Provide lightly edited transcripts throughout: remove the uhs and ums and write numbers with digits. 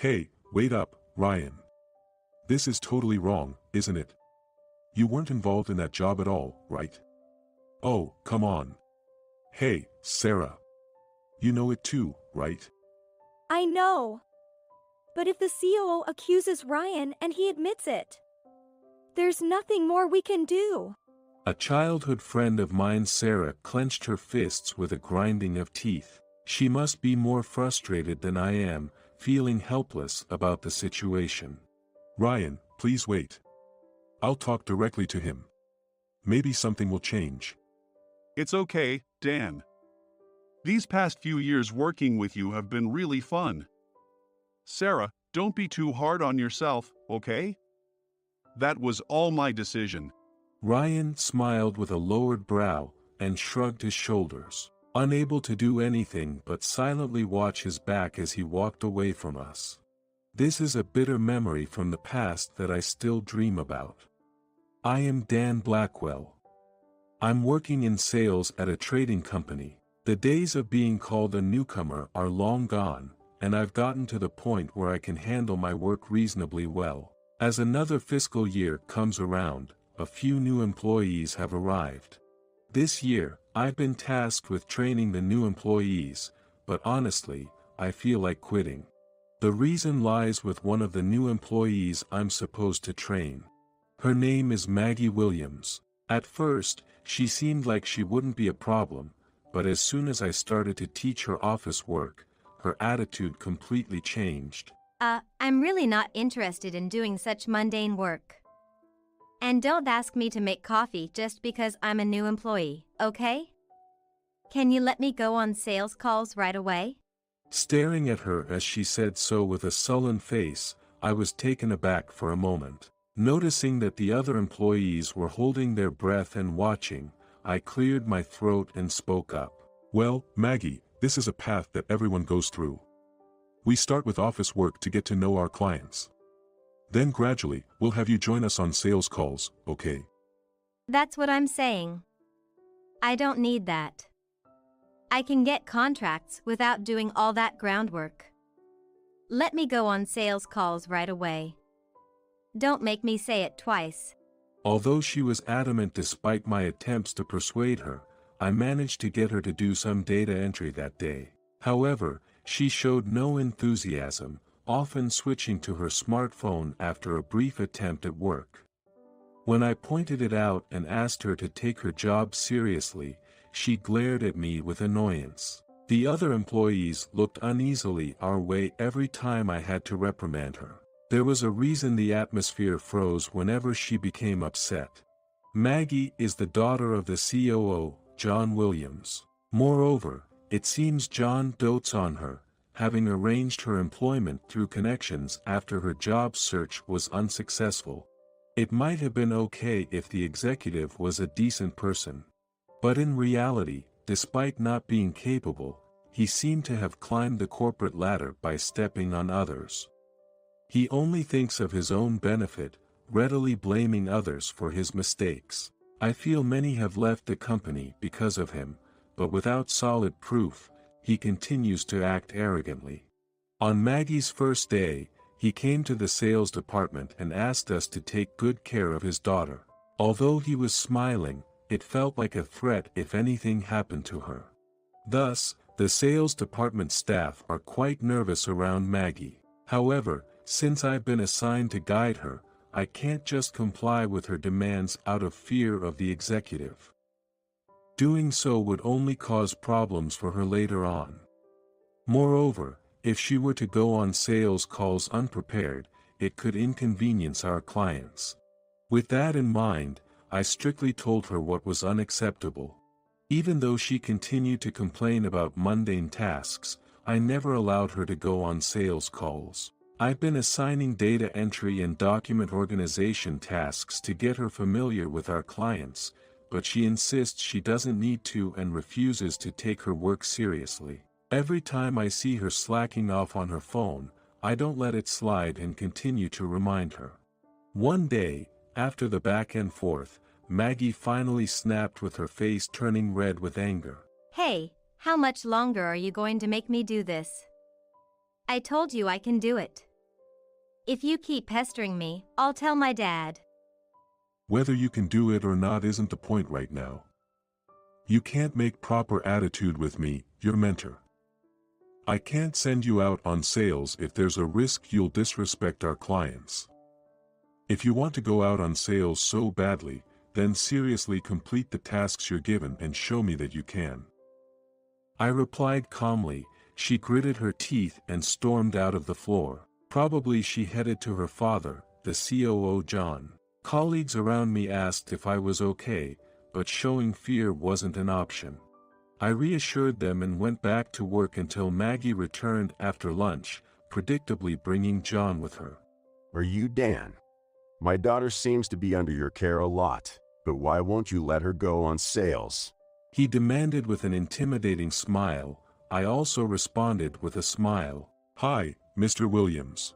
Hey, wait up, Ryan. This is totally wrong, isn't it? You weren't involved in that job at all, right? Oh, come on. Hey, Sarah. You know it too, right? I know. But if the COO accuses Ryan and he admits it, there's nothing more we can do. A childhood friend of mine, Sarah, clenched her fists with a grinding of teeth. She must be more frustrated than I am, feeling helpless about the situation. Ryan, please wait. I'll talk directly to him. Maybe something will change. It's okay, Dan. These past few years working with you have been really fun. Sarah, don't be too hard on yourself, okay? That was all my decision. Ryan smiled with a lowered brow and shrugged his shoulders, unable to do anything but silently watch his back as he walked away from us. This is a bitter memory from the past that I still dream about. I am Dan Blackwell. I'm working in sales at a trading company. The days of being called a newcomer are long gone, and I've gotten to the point where I can handle my work reasonably well. As another fiscal year comes around, a few new employees have arrived. This year, I've been tasked with training the new employees, but honestly, I feel like quitting. The reason lies with one of the new employees I'm supposed to train. Her name is Maggie Williams. At first, she seemed like she wouldn't be a problem, but as soon as I started to teach her office work, her attitude completely changed. I'm really not interested in doing such mundane work. And don't ask me to make coffee just because I'm a new employee, okay? Can you let me go on sales calls right away? Staring at her as she said so with a sullen face, I was taken aback for a moment. Noticing that the other employees were holding their breath and watching, I cleared my throat and spoke up. Well, Maggie, this is a path that everyone goes through. We start with office work to get to know our clients. Then gradually, we'll have you join us on sales calls, okay? That's what I'm saying. I don't need that. I can get contracts without doing all that groundwork. Let me go on sales calls right away. Don't make me say it twice. Although she was adamant despite my attempts to persuade her, I managed to get her to do some data entry that day. However, she showed no enthusiasm, often switching to her smartphone after a brief attempt at work. When I pointed it out and asked her to take her job seriously, she glared at me with annoyance. The other employees looked uneasily our way every time I had to reprimand her. There was a reason the atmosphere froze whenever she became upset. Maggie is the daughter of the COO, John Williams. Moreover, it seems John dotes on her, having arranged her employment through connections after her job search was unsuccessful. It might have been okay if the executive was a decent person. But in reality, despite not being capable, he seemed to have climbed the corporate ladder by stepping on others. He only thinks of his own benefit, readily blaming others for his mistakes. I feel many have left the company because of him, but without solid proof, he continues to act arrogantly. On Maggie's first day, he came to the sales department and asked us to take good care of his daughter. Although he was smiling, it felt like a threat if anything happened to her. Thus, the sales department staff are quite nervous around Maggie. However, since I've been assigned to guide her, I can't just comply with her demands out of fear of the executive. Doing so would only cause problems for her later on. Moreover, if she were to go on sales calls unprepared, it could inconvenience our clients. With that in mind, I strictly told her what was unacceptable. Even though she continued to complain about mundane tasks, I never allowed her to go on sales calls. I've been assigning data entry and document organization tasks to get her familiar with our clients, but she insists she doesn't need to and refuses to take her work seriously. Every time I see her slacking off on her phone, I don't let it slide and continue to remind her. One day, after the back and forth, Maggie finally snapped with her face turning red with anger. Hey, how much longer are you going to make me do this? I told you I can do it. If you keep pestering me, I'll tell my dad. Whether you can do it or not isn't the point right now. You can't make proper attitude with me, your mentor. I can't send you out on sales if there's a risk you'll disrespect our clients. If you want to go out on sales so badly, then seriously complete the tasks you're given and show me that you can. I replied calmly. She gritted her teeth and stormed out of the floor. Probably she headed to her father, the COO John. Colleagues around me asked if I was okay, but showing fear wasn't an option. I reassured them and went back to work until Maggie returned after lunch, predictably bringing John with her. Are you Dan? My daughter seems to be under your care a lot, but why won't you let her go on sales? He demanded with an intimidating smile. I also responded with a smile. Hi, Mr. Williams.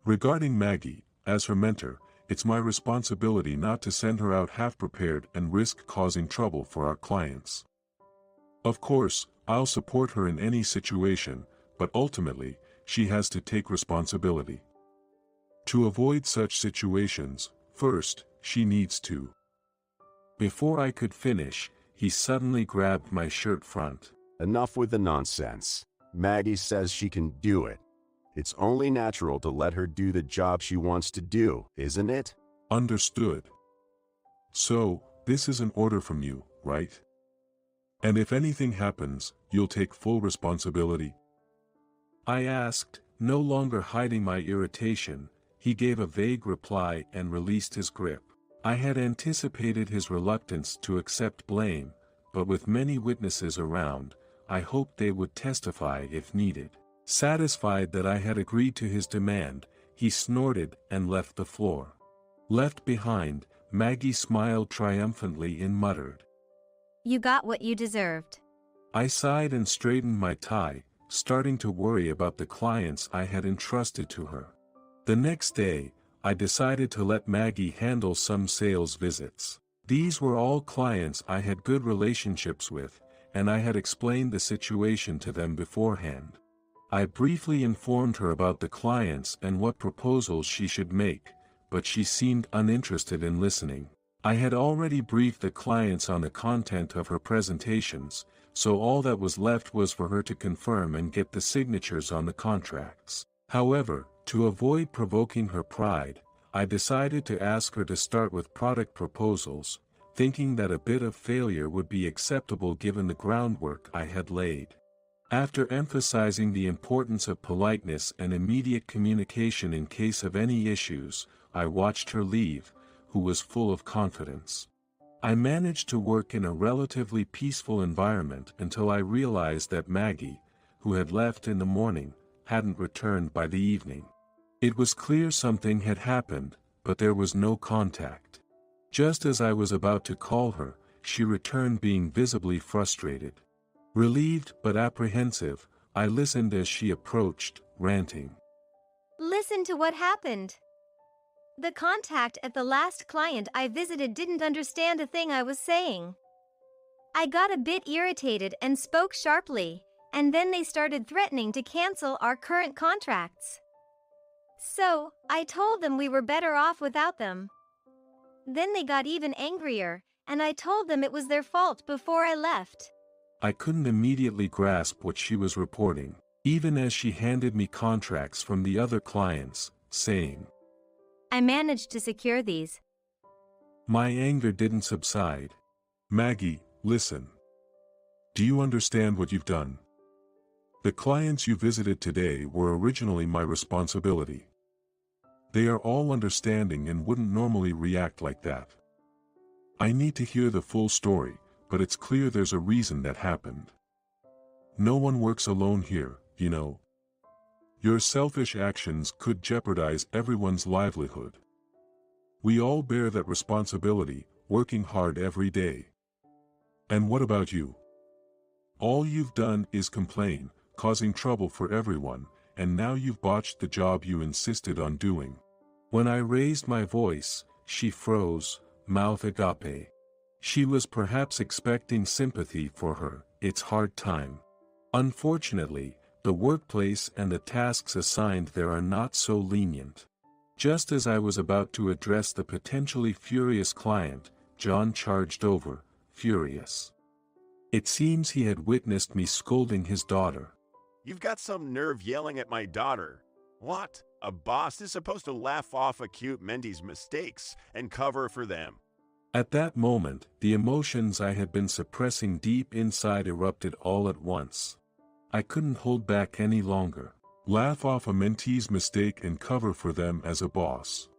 Regarding Maggie, as her mentor, it's my responsibility not to send her out half-prepared and risk causing trouble for our clients. Of course, I'll support her in any situation, but ultimately, she has to take responsibility. To avoid such situations, first, she needs to. Before I could finish, he suddenly grabbed my shirt front. Enough with the nonsense. Maggie says she can do it. It's only natural to let her do the job she wants to do, isn't it? Understood. So, this is an order from you, right? And if anything happens, you'll take full responsibility? I asked, no longer hiding my irritation. He gave a vague reply and released his grip. I had anticipated his reluctance to accept blame, but with many witnesses around, I hoped they would testify if needed. Satisfied that I had agreed to his demand, he snorted and left the floor. Left behind, Maggie smiled triumphantly and muttered, You got what you deserved. I sighed and straightened my tie, starting to worry about the clients I had entrusted to her. The next day, I decided to let Maggie handle some sales visits. These were all clients I had good relationships with, and I had explained the situation to them beforehand. I briefly informed her about the clients and what proposals she should make, but she seemed uninterested in listening. I had already briefed the clients on the content of her presentations, so all that was left was for her to confirm and get the signatures on the contracts. However, to avoid provoking her pride, I decided to ask her to start with product proposals, thinking that a bit of failure would be acceptable given the groundwork I had laid. After emphasizing the importance of politeness and immediate communication in case of any issues, I watched her leave, who was full of confidence. I managed to work in a relatively peaceful environment until I realized that Maggie, who had left in the morning, hadn't returned by the evening. It was clear something had happened, but there was no contact. Just as I was about to call her, she returned being visibly frustrated. Relieved but apprehensive, I listened as she approached, ranting. Listen to what happened. The contact at the last client I visited didn't understand a thing I was saying. I got a bit irritated and spoke sharply, and then they started threatening to cancel our current contracts. So, I told them we were better off without them. Then they got even angrier, and I told them it was their fault before I left. I couldn't immediately grasp what she was reporting, even as she handed me contracts from the other clients, saying, I managed to secure these. My anger didn't subside. Maggie, listen. Do you understand what you've done? The clients you visited today were originally my responsibility. They are all understanding and wouldn't normally react like that. I need to hear the full story, but it's clear there's a reason that happened. No one works alone here, you know. Your selfish actions could jeopardize everyone's livelihood. We all bear that responsibility, working hard every day. And what about you? All you've done is complain, causing trouble for everyone, and now you've botched the job you insisted on doing. When I raised my voice, she froze, mouth agape. She was perhaps expecting sympathy for her, its hard time. Unfortunately, the workplace and the tasks assigned there are not so lenient. Just as I was about to address the potentially furious client, John charged over, furious. It seems he had witnessed me scolding his daughter. You've got some nerve yelling at my daughter. What? A boss is supposed to laugh off acute Mendy's mistakes and cover for them. At that moment, the emotions I had been suppressing deep inside erupted all at once. I couldn't hold back any longer. Laugh off a mentee's mistake and cover for them as a boss.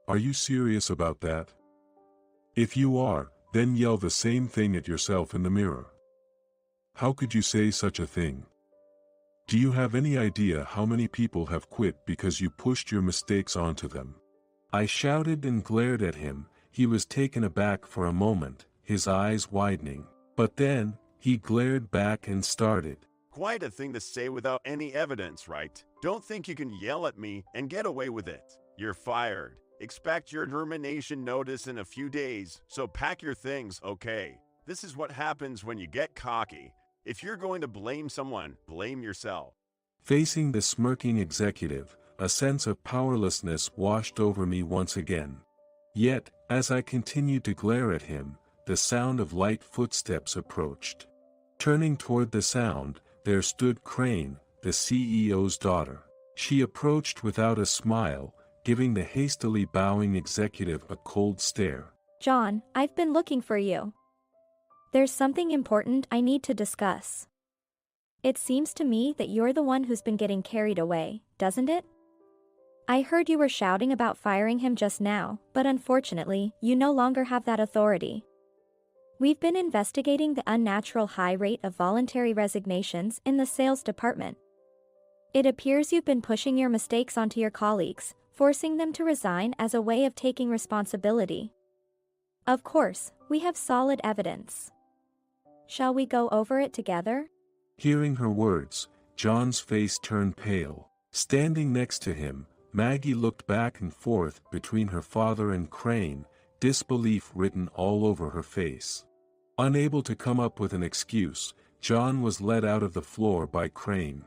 Are you serious about that? If you are, then yell the same thing at yourself in the mirror. How could you say such a thing? Do you have any idea how many people have quit because you pushed your mistakes onto them? I shouted and glared at him. He was taken aback for a moment, his eyes widening. But then, he glared back and started. Quite a thing to say without any evidence, right? Don't think you can yell at me and get away with it. You're fired. Expect your termination notice in a few days, so pack your things, okay? This is what happens when you get cocky. If you're going to blame someone, blame yourself. Facing the smirking executive, a sense of powerlessness washed over me once again. Yet, as I continued to glare at him, the sound of light footsteps approached. Turning toward the sound, there stood Crane, the CEO's daughter. She approached without a smile, giving the hastily bowing executive a cold stare. John, I've been looking for you. There's something important I need to discuss. It seems to me that you're the one who's been getting carried away, doesn't it? I heard you were shouting about firing him just now, but unfortunately, you no longer have that authority. We've been investigating the unnatural high rate of voluntary resignations in the sales department. It appears you've been pushing your mistakes onto your colleagues, forcing them to resign as a way of taking responsibility. Of course, we have solid evidence. Shall we go over it together? Hearing her words, John's face turned pale. Standing next to him, Maggie looked back and forth between her father and Crane, disbelief written all over her face. Unable to come up with an excuse, John was led out of the floor by Crane.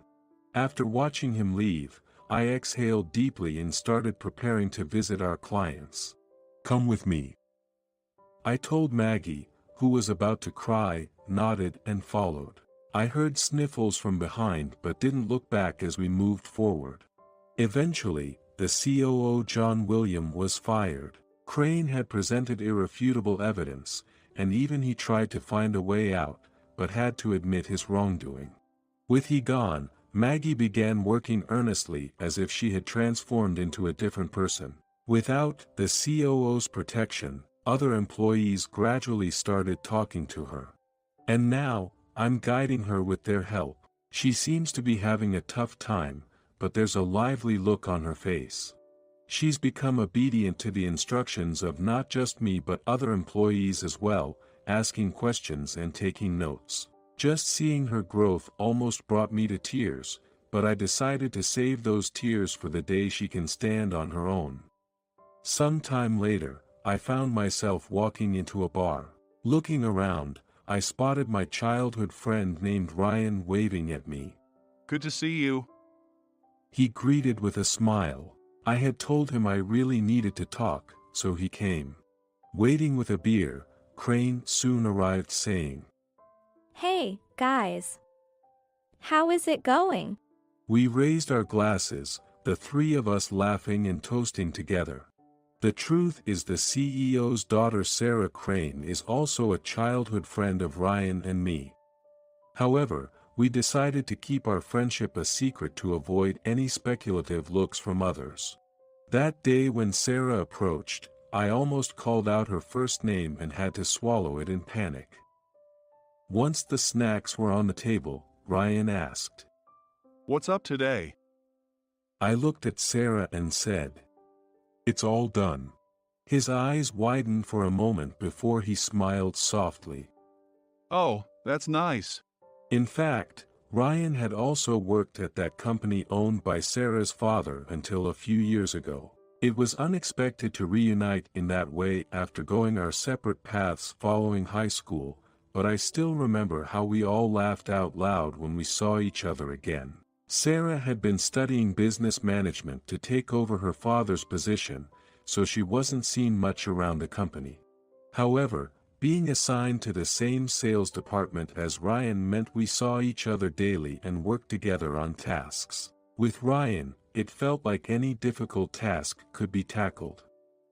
After watching him leave, I exhaled deeply and started preparing to visit our clients. Come with me. I told Maggie, who was about to cry, nodded and followed. I heard sniffles from behind but didn't look back as we moved forward. Eventually, the COO John William was fired. Crane had presented irrefutable evidence, and even he tried to find a way out, but had to admit his wrongdoing. With he gone, Maggie began working earnestly as if she had transformed into a different person. Without the COO's protection, other employees gradually started talking to her. And now, I'm guiding her with their help. She seems to be having a tough time, but there's a lively look on her face. She's become obedient to the instructions of not just me but other employees as well, asking questions and taking notes. Just seeing her growth almost brought me to tears, but I decided to save those tears for the day she can stand on her own. Some time later, I found myself walking into a bar. Looking around, I spotted my childhood friend named Ryan waving at me. Good to see you. He greeted with a smile. I had told him I really needed to talk, so he came. Waiting with a beer, Crane soon arrived saying, Hey, guys. How is it going? We raised our glasses, the three of us laughing and toasting together. The truth is the CEO's daughter Sarah Crane is also a childhood friend of Ryan and me. However, we decided to keep our friendship a secret to avoid any speculative looks from others. That day when Sarah approached, I almost called out her first name and had to swallow it in panic. Once the snacks were on the table, Ryan asked, What's up today? I looked at Sarah and said, It's all done. His eyes widened for a moment before he smiled softly. Oh, that's nice. In fact, Ryan had also worked at that company owned by Sarah's father until a few years ago. It was unexpected to reunite in that way after going our separate paths following high school, but I still remember how we all laughed out loud when we saw each other again. Sarah had been studying business management to take over her father's position, so she wasn't seen much around the company. However, being assigned to the same sales department as Ryan meant we saw each other daily and worked together on tasks. With Ryan, it felt like any difficult task could be tackled.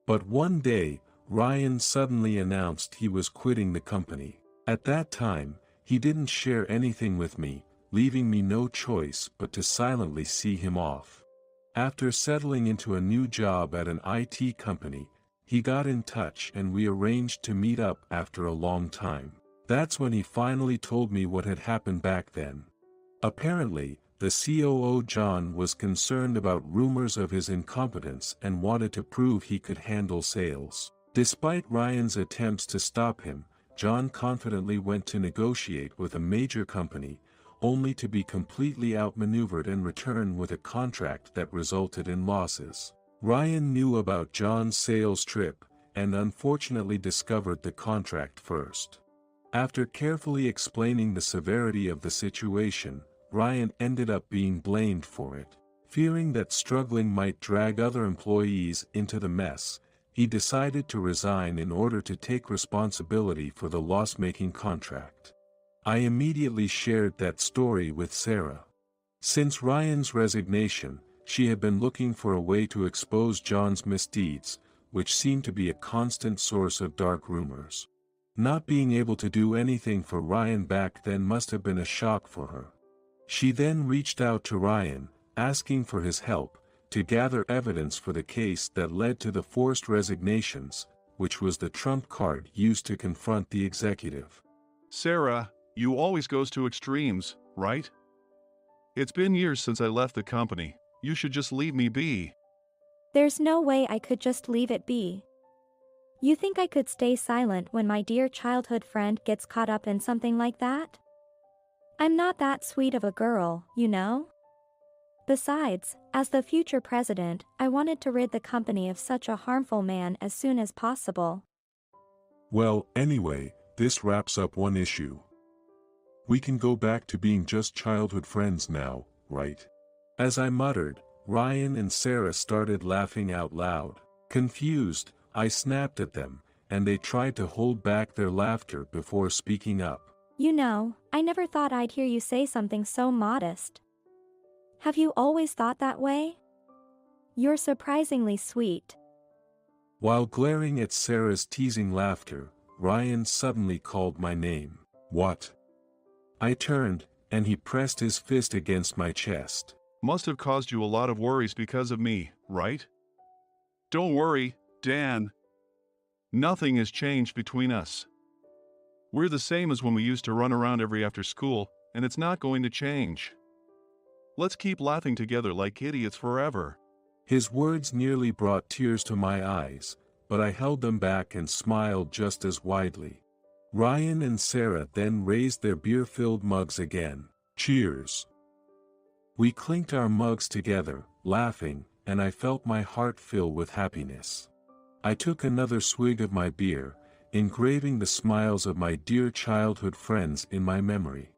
But one day, Ryan suddenly announced he was quitting the company. At that time, he didn't share anything with me, leaving me no choice but to silently see him off. After settling into a new job at an IT company, he got in touch and we arranged to meet up after a long time. That's when he finally told me what had happened back then. Apparently, the COO John was concerned about rumors of his incompetence and wanted to prove he could handle sales. Despite Ryan's attempts to stop him, John confidently went to negotiate with a major company, only to be completely outmaneuvered and return with a contract that resulted in losses. Ryan knew about John's sales trip, and unfortunately discovered the contract first. After carefully explaining the severity of the situation, Ryan ended up being blamed for it. Fearing that struggling might drag other employees into the mess, he decided to resign in order to take responsibility for the loss-making contract. I immediately shared that story with Sarah. Since Ryan's resignation, she had been looking for a way to expose John's misdeeds, which seemed to be a constant source of dark rumors. Not being able to do anything for Ryan back then must have been a shock for her. She then reached out to Ryan, asking for his help, to gather evidence for the case that led to the forced resignations, which was the trump card used to confront the executive. Sarah, you always goes to extremes, right? It's been years since I left the company. You should just leave me be. There's no way I could just leave it be. You think I could stay silent when my dear childhood friend gets caught up in something like that? I'm not that sweet of a girl, you know? Besides, as the future president, I wanted to rid the company of such a harmful man as soon as possible. Well, anyway, this wraps up one issue. We can go back to being just childhood friends now, right? As I muttered, Ryan and Sarah started laughing out loud. Confused, I snapped at them, and they tried to hold back their laughter before speaking up. You know, I never thought I'd hear you say something so modest. Have you always thought that way? You're surprisingly sweet. While glaring at Sarah's teasing laughter, Ryan suddenly called my name. What? I turned, and he pressed his fist against my chest. Must have caused you a lot of worries because of me, right? Don't worry, Dan. Nothing has changed between us. We're the same as when we used to run around every after school, and it's not going to change. Let's keep laughing together like idiots forever. His words nearly brought tears to my eyes, but I held them back and smiled just as widely. Ryan and Sarah then raised their beer-filled mugs again. Cheers. We clinked our mugs together, laughing, and I felt my heart fill with happiness. I took another swig of my beer, engraving the smiles of my dear childhood friends in my memory.